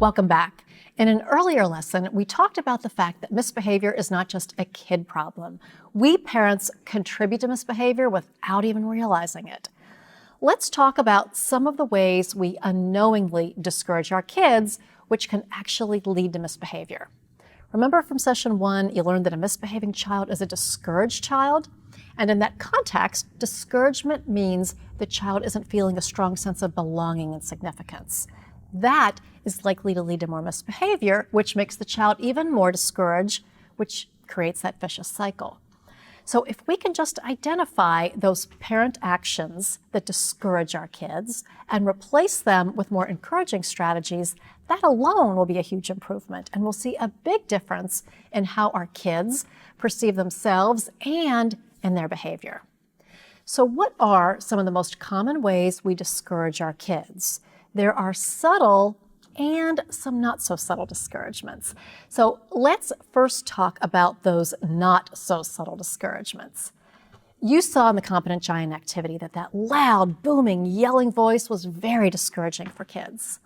Welcome back. In an earlier lesson, we talked about the fact that misbehavior is not just a kid problem. We parents contribute to misbehavior without even realizing it. Let's talk about some of the ways we unknowingly discourage our kids, which can actually lead to misbehavior. Remember from session 1, you learned that a misbehaving child is a discouraged child? And in that context, discouragement means the child isn't feeling a strong sense of belonging and significance. That is likely to lead to more misbehavior, which makes the child even more discouraged, which creates that vicious cycle. So if we can just identify those parent actions that discourage our kids and replace them with more encouraging strategies, that alone will be a huge improvement, and we'll see a big difference in how our kids perceive themselves and in their behavior. So what are some of the most common ways we discourage our kids? There are subtle and some not so subtle discouragements. So let's first talk about those not so subtle discouragements. You saw in the Competent Giant activity that loud, booming, yelling voice was very discouraging for kids.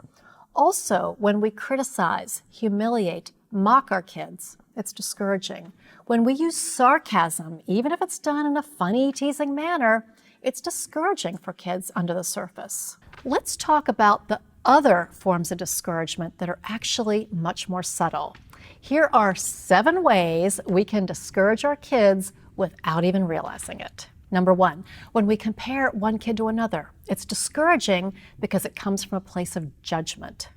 Also, when we criticize, humiliate, mock our kids, it's discouraging. When we use sarcasm, even if it's done in a funny, teasing manner, it's discouraging for kids under the surface. Let's talk about the other forms of discouragement that are actually much more subtle. Here are 7 ways we can discourage our kids without even realizing it. Number 1, when we compare one kid to another, it's discouraging because it comes from a place of judgment.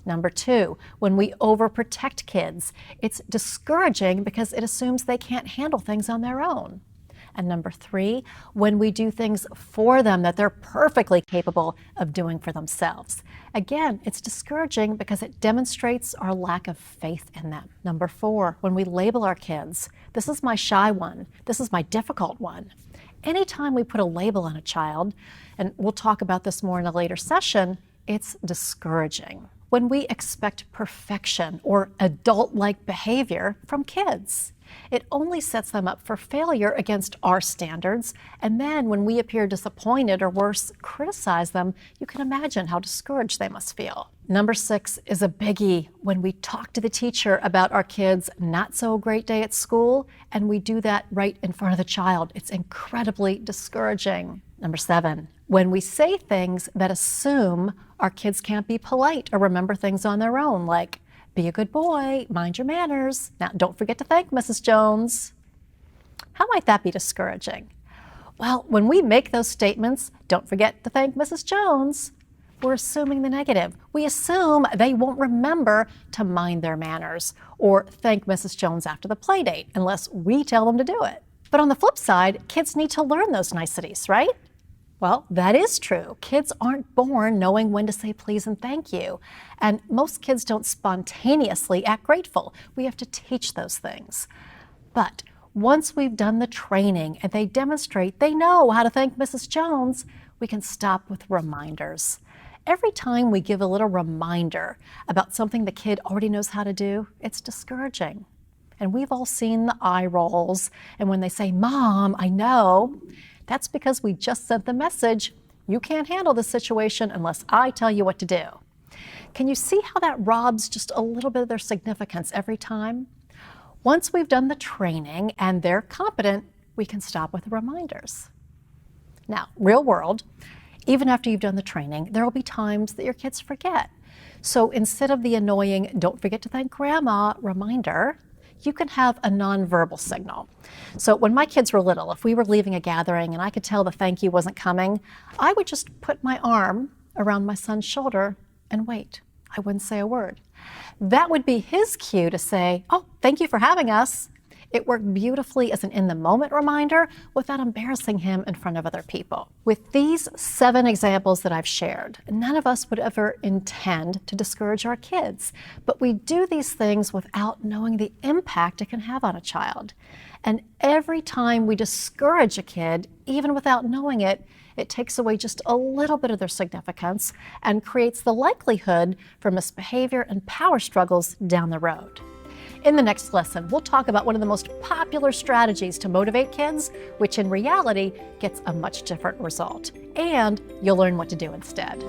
Number 2, when we overprotect kids, it's discouraging because it assumes they can't handle things on their own. And number 3, when we do things for them that they're perfectly capable of doing for themselves. Again, it's discouraging because it demonstrates our lack of faith in them. Number 4, when we label our kids, this is my shy one, this is my difficult one. Anytime we put a label on a child, and we'll talk about this more in a later session, it's discouraging. When we expect perfection or adult-like behavior from kids, it only sets them up for failure against our standards, and then when we appear disappointed or worse, criticize them, you can imagine how discouraged they must feel. Number 6 is a biggie. When we talk to the teacher about our kids' not so great day at school, and we do that right in front of the child, it's incredibly discouraging. Number 7, when we say things that assume our kids can't be polite or remember things on their own, like, be a good boy, mind your manners. Now, don't forget to thank Mrs. Jones. How might that be discouraging? Well, when we make those statements, don't forget to thank Mrs. Jones, we're assuming the negative. We assume they won't remember to mind their manners or thank Mrs. Jones after the play date unless we tell them to do it. But on the flip side, kids need to learn those niceties, right? Well, that is true. Kids aren't born knowing when to say please and thank you. And most kids don't spontaneously act grateful. We have to teach those things. But once we've done the training and they demonstrate they know how to thank Mrs. Jones, we can stop with reminders. Every time we give a little reminder about something the kid already knows how to do, it's discouraging. And we've all seen the eye rolls, and when they say, "Mom, I know," that's because we just sent the message, you can't handle this situation unless I tell you what to do. Can you see how that robs just a little bit of their significance every time? Once we've done the training and they're competent, we can stop with the reminders. Now, real world, even after you've done the training, there will be times that your kids forget. So instead of the annoying, don't forget to thank Grandma reminder, you can have a nonverbal signal. So when my kids were little, if we were leaving a gathering and I could tell the thank you wasn't coming, I would just put my arm around my son's shoulder and wait. I wouldn't say a word. That would be his cue to say, "Oh, thank you for having us." It worked beautifully as an in-the-moment reminder without embarrassing him in front of other people. With these 7 examples that I've shared, none of us would ever intend to discourage our kids, but we do these things without knowing the impact it can have on a child. And every time we discourage a kid, even without knowing it, it takes away just a little bit of their significance and creates the likelihood for misbehavior and power struggles down the road. In the next lesson, we'll talk about one of the most popular strategies to motivate kids, which in reality gets a much different result. And you'll learn what to do instead.